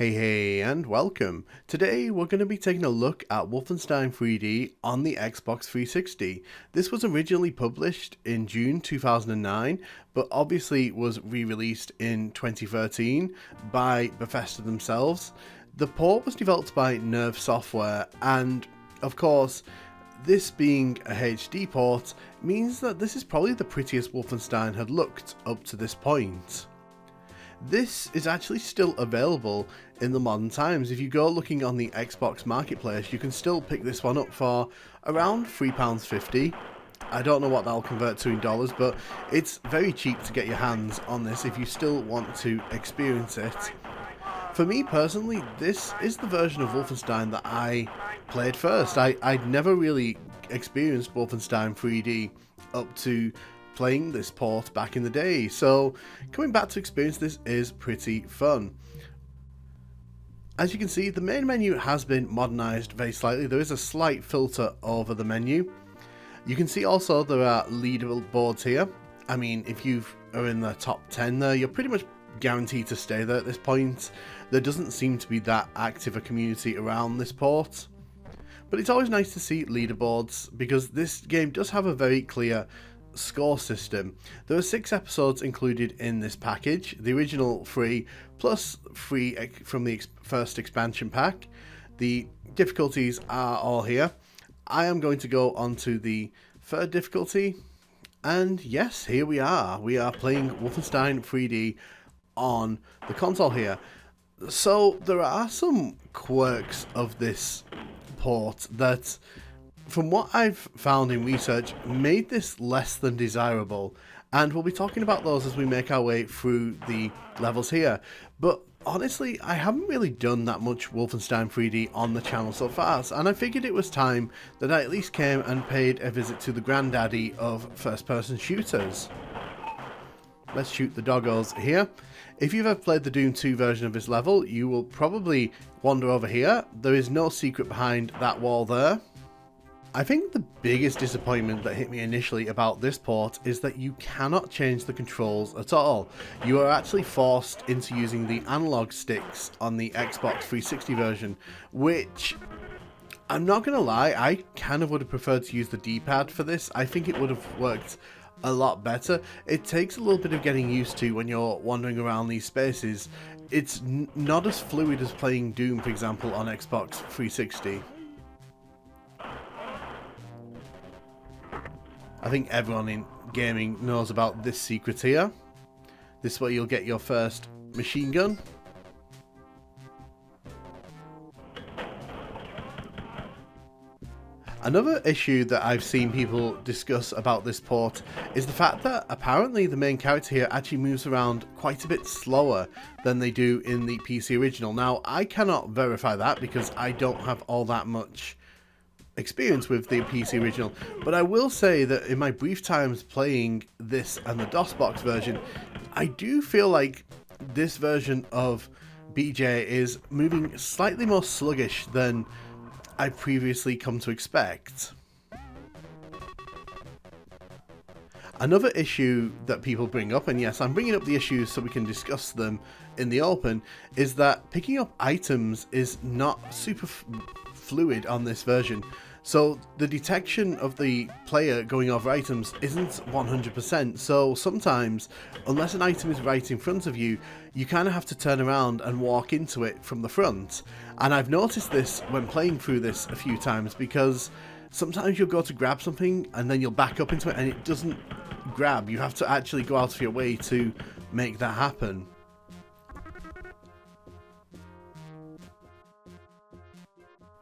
Hey, and welcome. Today we're going to be taking a look at Wolfenstein 3D on the Xbox 360. This was originally published in June 2009, but obviously was re-released in 2013 by Bethesda themselves. The port was developed by Nerve Software, and of course, this being a HD port means that this is probably the prettiest Wolfenstein had looked up to this point. This is actually still available in the modern times. If you go looking on the Xbox Marketplace, you can still pick this one up for around £3.50. I don't know what that'll convert to in dollars, but it's very cheap to get your hands on this if you still want to experience it. For me personally, this is the version of Wolfenstein that I played first. I'd never really experienced Wolfenstein 3D up to playing this port back in the day, so coming back to experience this is pretty fun. As you can see, the main menu has been modernised very slightly. There is a slight filter over the menu. You can see also there are leaderboards here. I mean, if you are in the top 10 there, you're pretty much guaranteed to stay there at this point. There doesn't seem to be that active a community around this port, but it's always nice to see leaderboards because this game does have a very clear score system. There are 6 episodes included in this package, the original 3 plus 3 from the first expansion pack. The difficulties are all here. I am going to go on to the 3rd difficulty, and yes, here we are playing Wolfenstein 3D on the console here. So there are some quirks of this port that, from what I've found in research, made this less than desirable, and we'll be talking about those as we make our way through the levels here. But honestly, I haven't really done that much Wolfenstein 3D on the channel so far, and I figured it was time that I at least came and paid a visit to the granddaddy of first-person shooters. Let's shoot the doggos here. If you've ever played the Doom 2 version of this level, you will probably wander over here. There is no secret behind that wall there. I think the biggest disappointment that hit me initially about this port is that you cannot change the controls at all. You are actually forced into using the analog sticks on the Xbox 360 version, which, I'm not going to lie, I kind of would have preferred to use the D-pad for this. I think it would have worked a lot better. It takes a little bit of getting used to when you're wandering around these spaces. It's not as fluid as playing Doom, for example, on Xbox 360. I think everyone in gaming knows about this secret here. This is where you'll get your first machine gun. Another issue that I've seen people discuss about this port is the fact that apparently the main character here actually moves around quite a bit slower than they do in the PC original. Now, I cannot verify that because I don't have all that much experience with the PC original, but I will say that in my brief times playing this and the DOSBox version, I do feel like this version of BJ is moving slightly more sluggish than I've previously come to expect. Another issue that people bring up, and yes, I'm bringing up the issues so we can discuss them in the open, is that picking up items is not super fluid on this version. So the detection of the player going over items isn't 100%, so sometimes, unless an item is right in front of you, you kind of have to turn around and walk into it from the front. And I've noticed this when playing through this a few times, because sometimes you'll go to grab something and then you'll back up into it and it doesn't grab. You have to actually go out of your way to make that happen.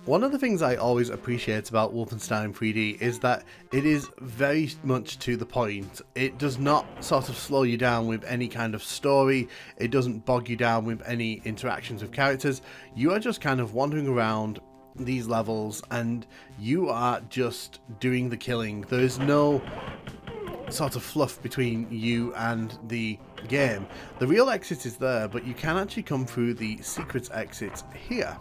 One of the things I always appreciate about Wolfenstein 3D is that it is very much to the point. It does not sort of slow you down with any kind of story. It doesn't bog you down with any interactions with characters. You are just kind of wandering around these levels and you are just doing the killing. There is no sort of fluff between you and the game. The real exit is there, but you can actually come through the secret exit here.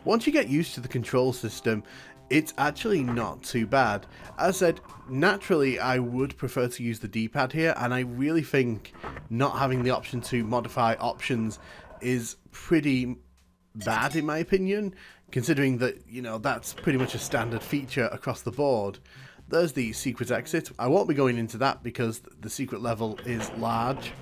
Once you get used to the control system, it's actually not too bad. As I said, naturally I would prefer to use the D-pad here, and I really think not having the option to modify options is pretty bad in my opinion, considering that, you know, that's pretty much a standard feature across the board. There's the secret exit. I won't be going into that because the secret level is large.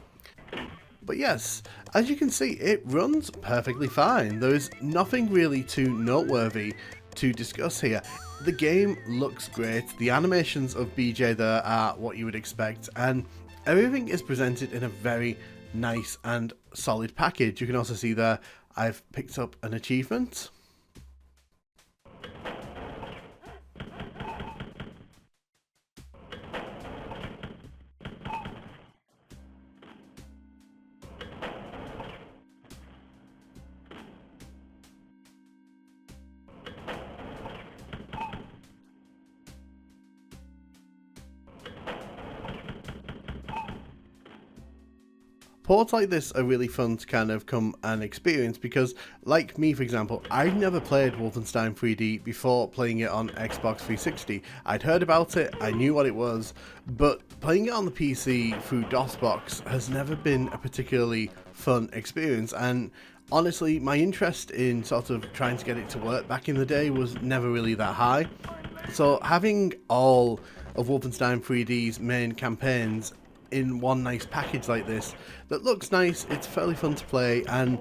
But yes, as you can see, it runs perfectly fine. There is nothing really too noteworthy to discuss here. The game looks great, the animations of BJ there are what you would expect, and everything is presented in a very nice and solid package. You can also see there I've picked up an achievement. Ports like this are really fun to kind of come and experience because, like me for example, I'd never played Wolfenstein 3D before playing it on Xbox 360. I'd heard about it, I knew what it was, but playing it on the PC through DOSBox has never been a particularly fun experience, and honestly my interest in sort of trying to get it to work back in the day was never really that high. So having all of Wolfenstein 3D's main campaigns in one nice package like this that looks nice, it's fairly fun to play, and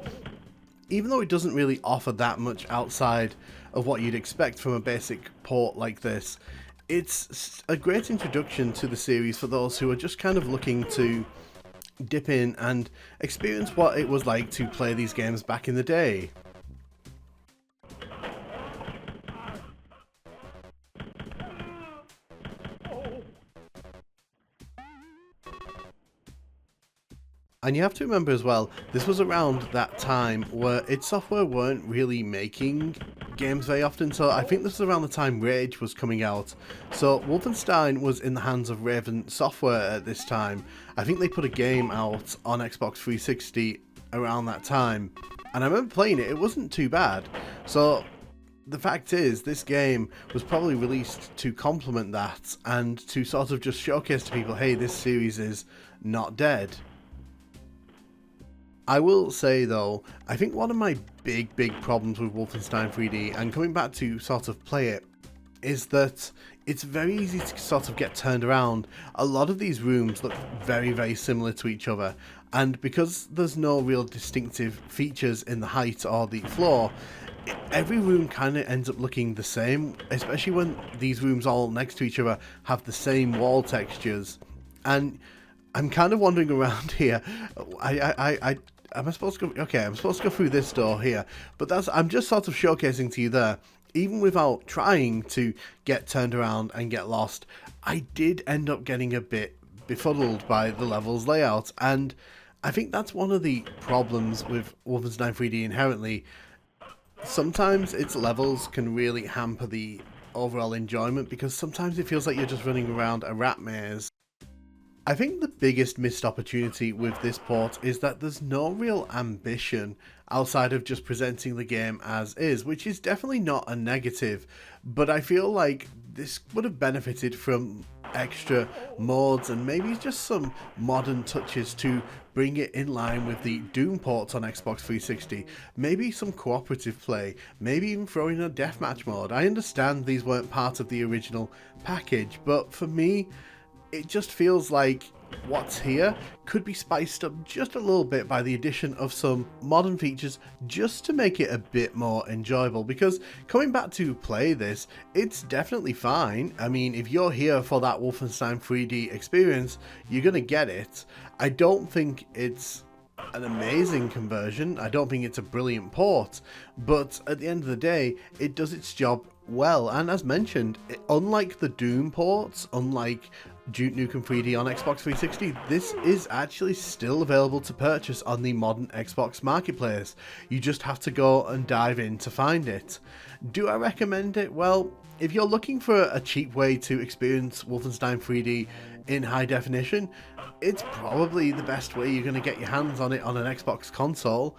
even though it doesn't really offer that much outside of what you'd expect from a basic port like this, it's a great introduction to the series for those who are just kind of looking to dip in and experience what it was like to play these games back in the day. And you have to remember as well, this was around that time where id Software weren't really making games very often, so I think this was around the time Rage was coming out. So Wolfenstein was in the hands of Raven Software at this time. I think they put a game out on Xbox 360 around that time, and I remember playing it, it wasn't too bad. So the fact is, this game was probably released to complement that and to sort of just showcase to people, hey, this series is not dead. I will say though, I think one of my big problems with Wolfenstein 3D, and coming back to sort of play it, is that it's very easy to sort of get turned around. A lot of these rooms look very similar to each other, and because there's no real distinctive features in the height or the floor, every room kind of ends up looking the same, especially when these rooms all next to each other have the same wall textures. And I'm kind of wandering around here. Am I supposed to go? Okay, I'm supposed to go through this door here, but I'm just sort of showcasing to you there. Even without trying to get turned around and get lost, I did end up getting a bit befuddled by the level's layout, and I think that's one of the problems with Wolfenstein 3D inherently. Sometimes its levels can really hamper the overall enjoyment because sometimes it feels like you're just running around a rat maze. I think the biggest missed opportunity with this port is that there's no real ambition outside of just presenting the game as is, which is definitely not a negative, but I feel like this would have benefited from extra mods and maybe just some modern touches to bring it in line with the Doom ports on Xbox 360, maybe some cooperative play, maybe even throw in a deathmatch mode. I understand these weren't part of the original package, but for me, it just feels like what's here could be spiced up just a little bit by the addition of some modern features just to make it a bit more enjoyable, because coming back to play this, it's definitely fine. I mean, if you're here for that Wolfenstein 3D experience, you're gonna get it. I don't think it's an amazing conversion, I don't think it's a brilliant port, but at the end of the day, it does its job well, and as mentioned, unlike the Doom ports, unlike Duke Nukem 3D on Xbox 360, this is actually still available to purchase on the modern Xbox marketplace. You just have to go and dive in to find it. Do I recommend it? Well, if you're looking for a cheap way to experience Wolfenstein 3D in high definition, it's probably the best way you're going to get your hands on it on an Xbox console.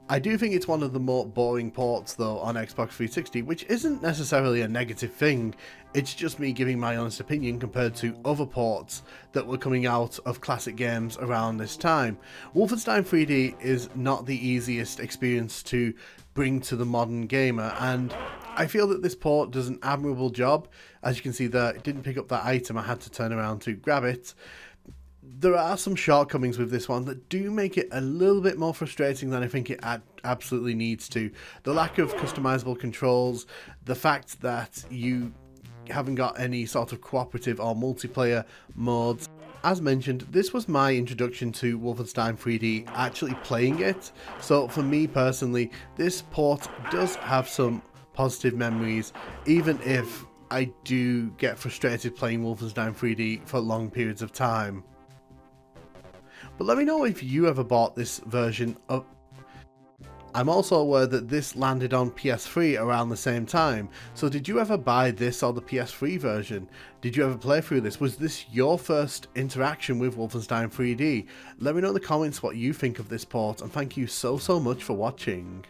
I do think it's one of the more boring ports though on Xbox 360, which isn't necessarily a negative thing. It's just me giving my honest opinion compared to other ports that were coming out of classic games around this time. Wolfenstein 3D is not the easiest experience to bring to the modern gamer, and I feel that this port does an admirable job. As you can see there, it didn't pick up that item, I had to turn around to grab it. There are some shortcomings with this one that do make it a little bit more frustrating than I think it absolutely needs to. The lack of customizable controls, the fact that you haven't got any sort of cooperative or multiplayer modes. As mentioned, this was my introduction to Wolfenstein 3D, actually playing it, so for me personally, this port does have some positive memories, even if I do get frustrated playing Wolfenstein 3D for long periods of time. But let me know if you ever bought this version of... I'm also aware that this landed on PS3 around the same time, so did you ever buy this or the PS3 version? Did you ever play through this? Was this your first interaction with Wolfenstein 3D? Let me know in the comments what you think of this port, and thank you so much for watching.